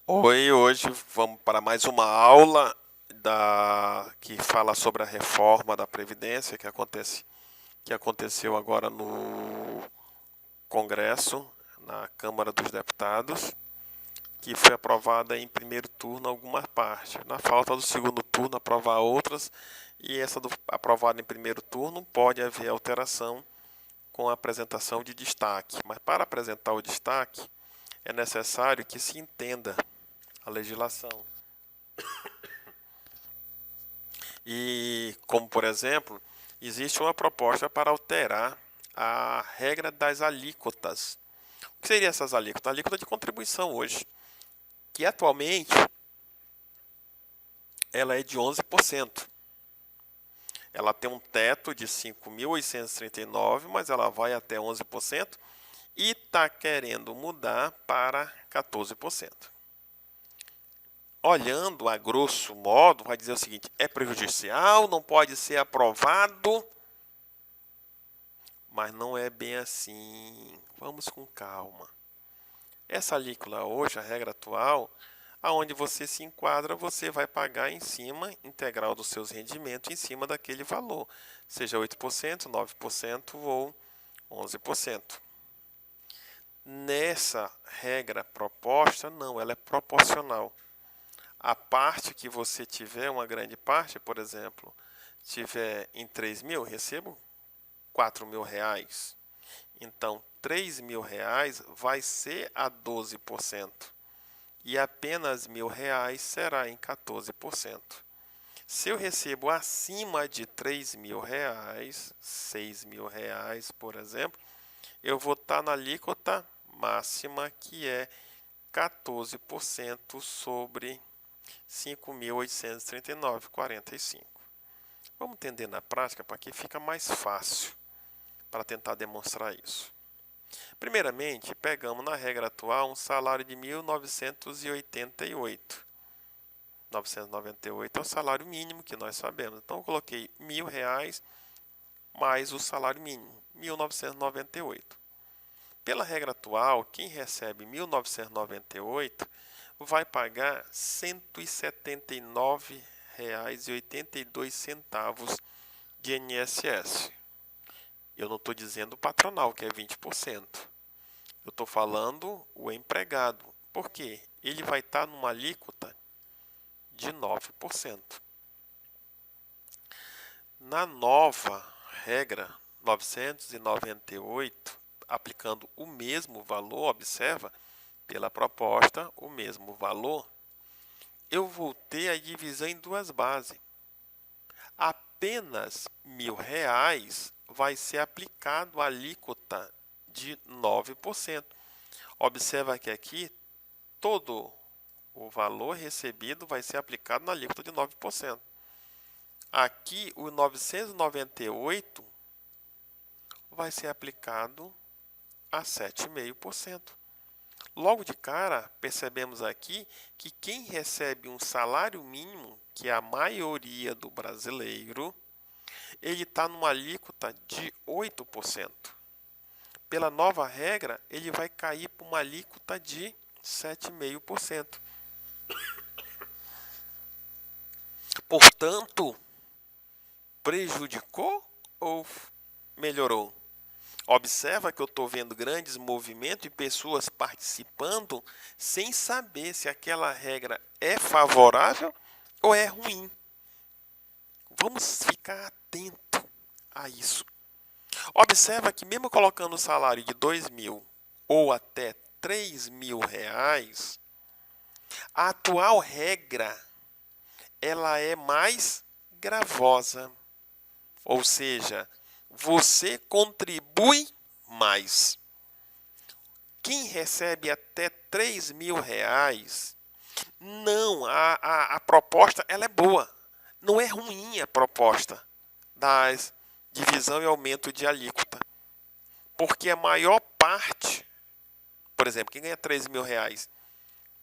Oi, hoje vamos para mais uma aula que fala sobre a reforma da Previdência que aconteceu agora no Congresso, na Câmara dos Deputados, que foi aprovada em primeiro turno algumas partes. Na falta do segundo turno, aprovar outras, e aprovada em primeiro turno pode haver alteração com a apresentação de destaque. Mas para apresentar o destaque, é necessário que se entenda a legislação. E, como por exemplo, existe uma proposta para alterar a regra das alíquotas. O que seriam essas alíquotas? A alíquota de contribuição hoje, que atualmente ela é de 11%. Ela tem um teto de 5.839, mas ela vai até 11% e está querendo mudar para 14%. Olhando a grosso modo, vai dizer o seguinte: é prejudicial, não pode ser aprovado. Mas não é bem assim. Vamos com calma. Essa alíquota hoje, a regra atual, aonde você se enquadra, você vai pagar em cima integral dos seus rendimentos em cima daquele valor, seja 8%, 9% ou 11%. Nessa regra proposta, não, ela é proporcional. A parte que você tiver, uma grande parte, por exemplo, tiver em 3 mil, recebo 4 mil reais. Então, 3 mil reais vai ser a 12% e apenas mil reais será em 14%. Se eu recebo acima de 3 mil reais, 6 mil reais, por exemplo, eu vou estar na alíquota máxima, que é 14% sobre 5.839,45. Vamos entender na prática para que fica mais fácil para tentar demonstrar isso. Primeiramente, pegamos na regra atual um salário de 1.988. 998 é o salário mínimo que nós sabemos. Então, eu coloquei R$ 1.000 mais o salário mínimo, 1.998. Pela regra atual, quem recebe 1.998 vai pagar R$ 179,82 de INSS. Eu não estou dizendo o patronal, que é 20%. Eu estou falando o empregado. Por quê? Ele vai estar numa alíquota de 9%. Na nova regra 998, aplicando o mesmo valor, observa, pela proposta, o mesmo valor, eu vou ter a divisão em duas bases. Apenas R$ 1.000 vai ser aplicado a alíquota de 9%. Observa que aqui todo o valor recebido vai ser aplicado na alíquota de 9%. Aqui o 998 vai ser aplicado a 7,5%. Logo de cara, percebemos aqui que quem recebe um salário mínimo, que é a maioria do brasileiro, ele está numa alíquota de 8%. Pela nova regra, ele vai cair para uma alíquota de 7,5%. Portanto, prejudicou ou melhorou? Observa que eu estou vendo grandes movimentos e pessoas participando sem saber se aquela regra é favorável ou é ruim. Vamos ficar atento a isso. Observa que mesmo colocando o salário de 2 mil ou até 3 mil reais, a atual regra ela é mais gravosa. Ou seja, você contribui mais. Quem recebe até 3 mil reais, não, a proposta ela é boa. Não é ruim a proposta das divisão e aumento de alíquota. Porque a maior parte, por exemplo, quem ganha 3 mil reais,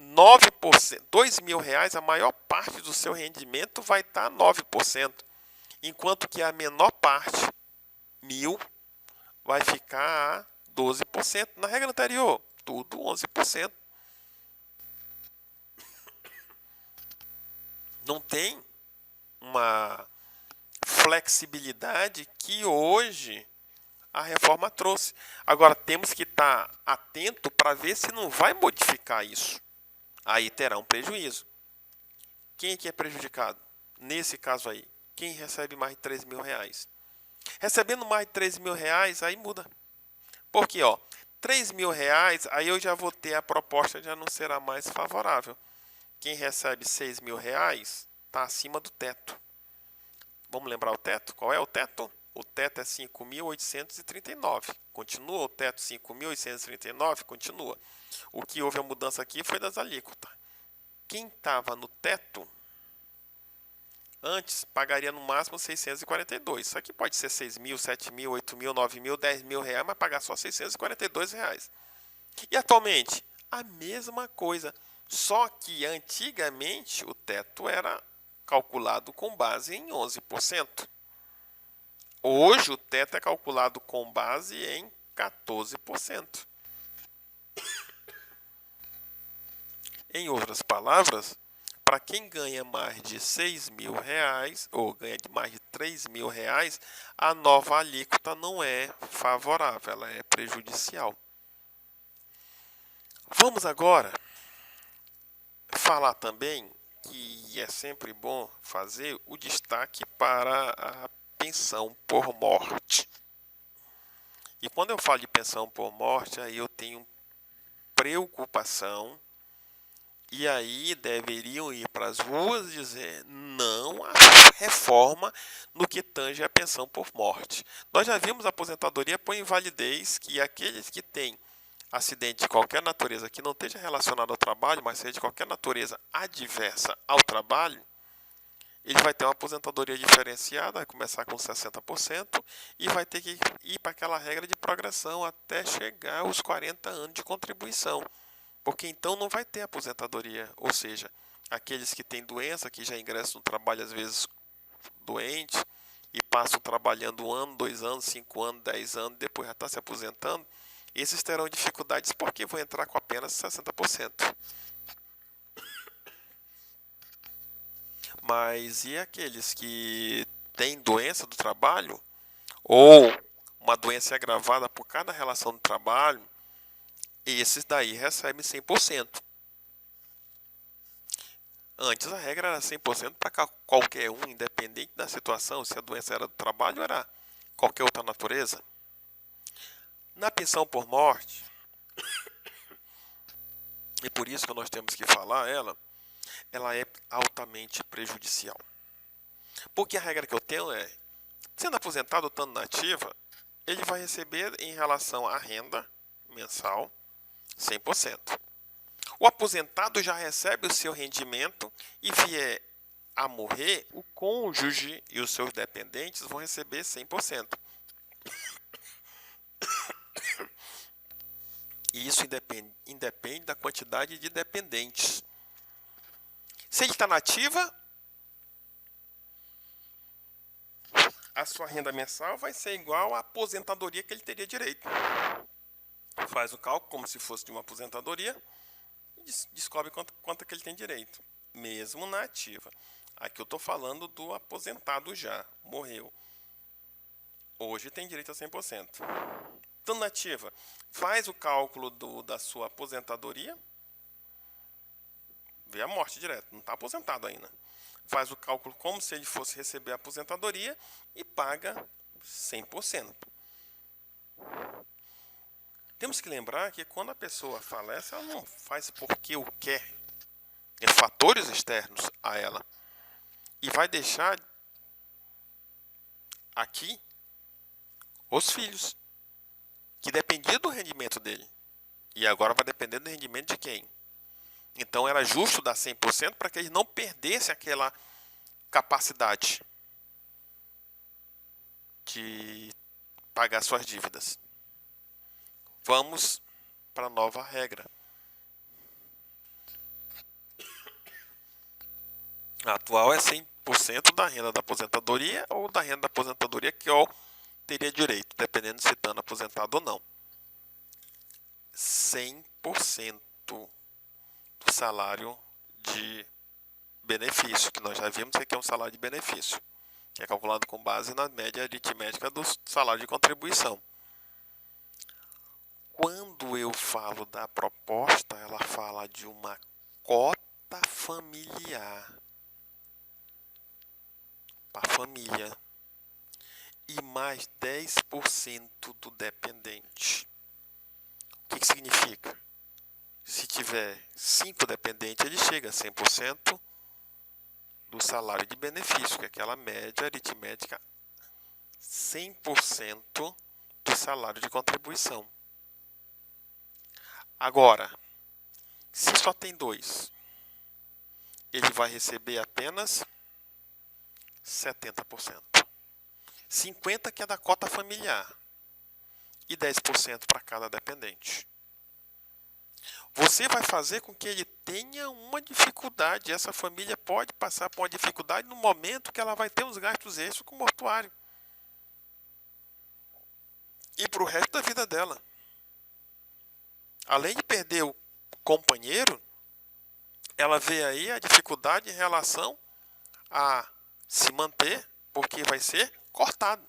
9%, 2 mil reais, a maior parte do seu rendimento vai estar 9%. Enquanto que a menor parte, 1.000, vai ficar a 12%. Na regra anterior, tudo 11%. Não tem uma flexibilidade que hoje a reforma trouxe. Agora, temos que estar atento para ver se não vai modificar isso. Aí terá um prejuízo. Quem é que é prejudicado? Nesse caso aí, quem recebe mais de 3 mil reais? Recebendo mais de 3 mil reais, aí muda. Porque, ó, 3 mil reais, aí eu já vou ter a proposta, já não será mais favorável. Quem recebe 6 mil reais está acima do teto. Vamos lembrar o teto? Qual é o teto? O teto é 5.839. Continua o teto 5.839? Continua. O que houve a mudança aqui foi das alíquotas. Quem estava no teto antes pagaria no máximo 642. Isso aqui pode ser 6 mil, 7 mil, 8 mil, 9 mil, 10 mil reais, mas pagar só 642 reais. E atualmente, a mesma coisa. Só que antigamente o teto era calculado com base em 11%. Hoje o teto é calculado com base em 14%. Em outras palavras, para quem ganha mais de 6 mil reais ou ganha de mais de 3 mil reais, a nova alíquota não é favorável, ela é prejudicial. Vamos agora falar também que é sempre bom fazer o destaque para a pensão por morte. E quando eu falo de pensão por morte, aí eu tenho preocupação. E aí deveriam ir para as ruas dizer não à reforma no que tange a pensão por morte. Nós já vimos a aposentadoria por invalidez, que aqueles que têm acidente de qualquer natureza que não esteja relacionado ao trabalho, mas seja de qualquer natureza adversa ao trabalho, ele vai ter uma aposentadoria diferenciada, vai começar com 60% e vai ter que ir para aquela regra de progressão até chegar aos 40 anos de contribuição. Porque então não vai ter aposentadoria, ou seja, aqueles que têm doença, que já ingressam no trabalho às vezes doente e passam trabalhando 1 ano, 2 anos, 5 anos, 10 anos, depois já está se aposentando, esses terão dificuldades porque vão entrar com apenas 60%. Mas e aqueles que têm doença do trabalho ou uma doença agravada por cada relação do trabalho, esses daí recebem 100%. Antes a regra era 100% para qualquer um, independente da situação, se a doença era do trabalho ou era qualquer outra natureza. Na pensão por morte, e por isso que nós temos que falar ela é altamente prejudicial. Porque a regra que eu tenho é, sendo aposentado ou estando na ativa, ele vai receber em relação à renda mensal 100%. O aposentado já recebe o seu rendimento e vier a morrer, o cônjuge e os seus dependentes vão receber 100%. E isso independe da quantidade de dependentes. Se ele está na ativa, a sua renda mensal vai ser igual à aposentadoria que ele teria direito. Faz o cálculo como se fosse de uma aposentadoria e descobre quanto que ele tem direito, mesmo na ativa. Aqui eu estou falando do aposentado já, morreu. Hoje tem direito a 100%. Estando na ativa, faz o cálculo da sua aposentadoria, vê a morte direto, não está aposentado ainda. Faz o cálculo como se ele fosse receber a aposentadoria e paga 100%. Temos que lembrar que quando a pessoa falece, ela não faz porque o quer. Tem fatores externos a ela. E vai deixar aqui os filhos, que dependia do rendimento dele. E agora vai depender do rendimento de quem? Então era justo dar 100% para que ele não perdesse aquela capacidade de pagar suas dívidas. Vamos para a nova regra. A atual é 100% da renda da aposentadoria ou da renda da aposentadoria que eu teria direito, dependendo se estando aposentado ou não. 100% do salário de benefício, que nós já vimos que é um salário de benefício, que é calculado com base na média aritmética do salário de contribuição. Quando eu falo da proposta, ela fala de uma cota familiar para a família e mais 10% do dependente. O que significa? Se tiver 5 dependentes, ele chega a 100% do salário de benefício, que é aquela média aritmética, 100% do salário de contribuição. Agora, se só tem 2, ele vai receber apenas 70%. 50% que é da cota familiar e 10% para cada dependente. Você vai fazer com que ele tenha uma dificuldade. Essa família pode passar por uma dificuldade no momento que ela vai ter os gastos extras com o mortuário. E para o resto da vida dela. Além de perder o companheiro, ela vê aí a dificuldade em relação a se manter, porque vai ser cortado.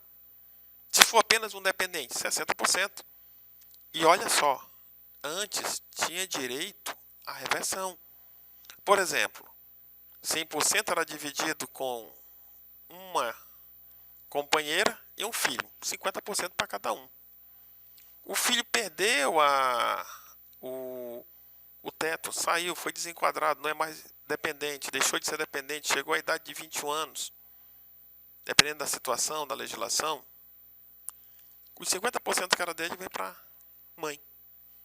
Se for apenas um dependente, 60%. E olha só, antes tinha direito à reversão. Por exemplo, 100% era dividido com uma companheira e um filho, 50% para cada um. O filho perdeu o teto, saiu, foi desenquadrado, não é mais dependente, deixou de ser dependente, chegou à idade de 21 anos. Dependendo da situação, da legislação, os 50% que era dele vem para a mãe.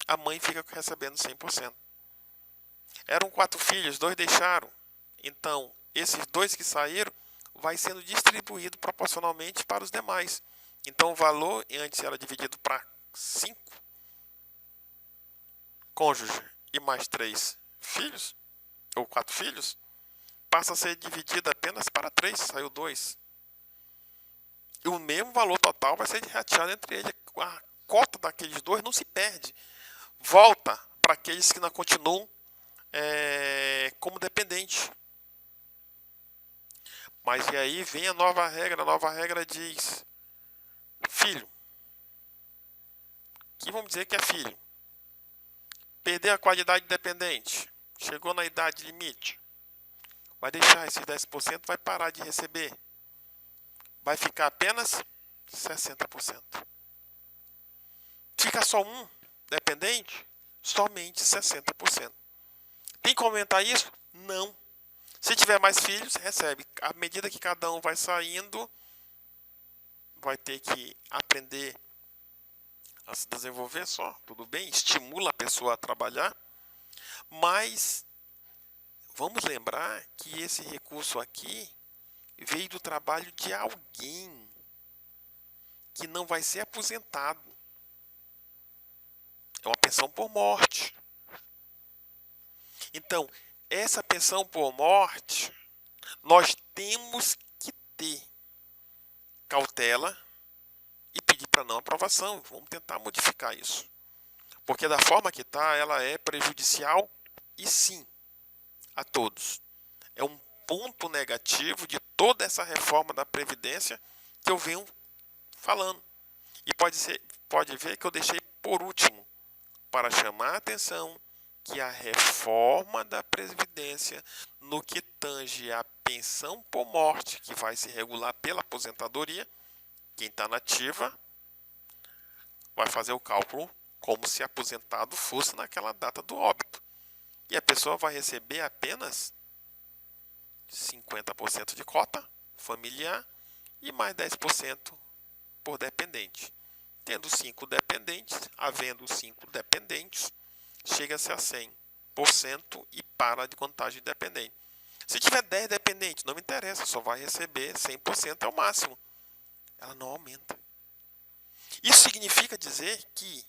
A mãe fica recebendo 100%. Eram 4 filhos, 2 deixaram. Então, esses 2 que saíram, vai sendo distribuído proporcionalmente para os demais. Então, o valor antes era dividido para 5 cônjuges e mais 3 filhos, ou 4 filhos, passa a ser dividido apenas para 3, saiu 2. E o mesmo valor total vai ser rateado entre eles. A cota daqueles 2 não se perde. Volta para aqueles que não continuam como dependente. Mas e aí vem a nova regra diz, filho, que vamos dizer que é filho, perdeu a qualidade de dependente, chegou na idade limite, vai deixar esses 10%, vai parar de receber, vai ficar apenas 60%. Fica só um dependente, somente 60%. Tem como aumentar isso? Não. Se tiver mais filhos, recebe. À medida que cada um vai saindo, vai ter que aprender a se desenvolver só, tudo bem? Estimula a pessoa a trabalhar, mas vamos lembrar que esse recurso aqui veio do trabalho de alguém que não vai ser aposentado. É uma pensão por morte. Então, essa pensão por morte, nós temos que ter cautela e pedir para não aprovação. Vamos tentar modificar isso. Porque da forma que está, ela é prejudicial e sim, a todos. É um ponto negativo de toda essa reforma da Previdência que eu venho falando. E pode ver que eu deixei por último, para chamar a atenção que a reforma da Previdência, no que tange a pensão por morte, que vai se regular pela aposentadoria, quem está na ativa vai fazer o cálculo como se aposentado fosse naquela data do óbito. E a pessoa vai receber apenas 50% de cota familiar e mais 10% por dependente. Tendo 5 dependentes, havendo 5 dependentes, chega-se a 100% e para de contagem de dependente. Se tiver 10 dependentes, não me interessa, só vai receber 100% é o máximo. Ela não aumenta. Isso significa dizer que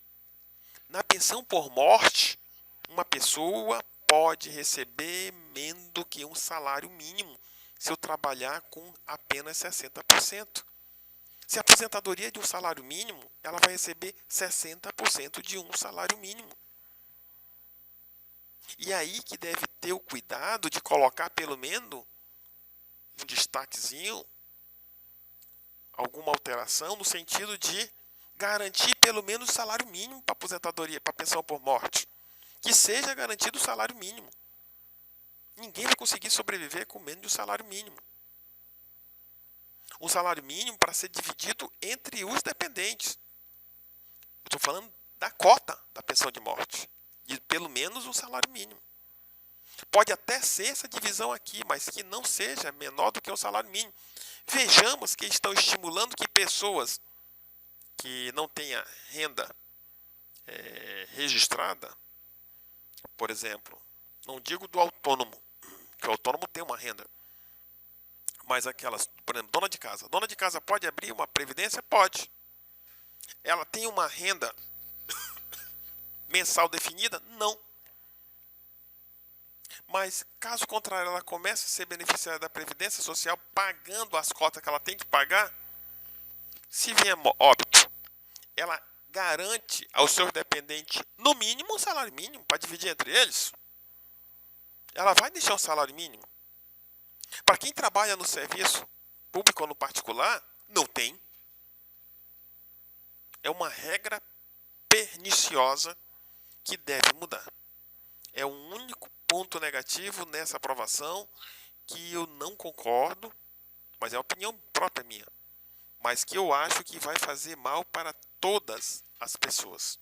na pensão por morte, uma pessoa pode receber menos do que um salário mínimo se eu trabalhar com apenas 60%. Se a aposentadoria é de um salário mínimo, ela vai receber 60% de um salário mínimo. E aí que deve ter o cuidado de colocar pelo menos um destaquezinho, alguma alteração no sentido de garantir pelo menos o salário mínimo para aposentadoria, para pensão por morte. Que seja garantido o salário mínimo. Ninguém vai conseguir sobreviver com menos de um salário mínimo. Um salário mínimo para ser dividido entre os dependentes. Estou falando da cota da pensão de morte. De pelo menos um salário mínimo. Pode até ser essa divisão aqui, mas que não seja menor do que o salário mínimo. Vejamos que estão estimulando que pessoas que não tenham renda registrada, por exemplo, não digo do autônomo, que o autônomo tem uma renda, mas aquelas, por exemplo, dona de casa. Dona de casa pode abrir uma previdência? Pode. Ela tem uma renda mensal definida? Não. Mas, caso contrário, ela comece a ser beneficiária da Previdência Social pagando as cotas que ela tem que pagar, se vier óbito, ela garante aos seus dependentes, no mínimo, um salário mínimo para dividir entre eles. Ela vai deixar um salário mínimo. Para quem trabalha no serviço público ou no particular, não tem. É uma regra perniciosa que deve mudar. É o único ponto negativo nessa aprovação que eu não concordo, mas é uma opinião própria minha, mas que eu acho que vai fazer mal para todas as pessoas.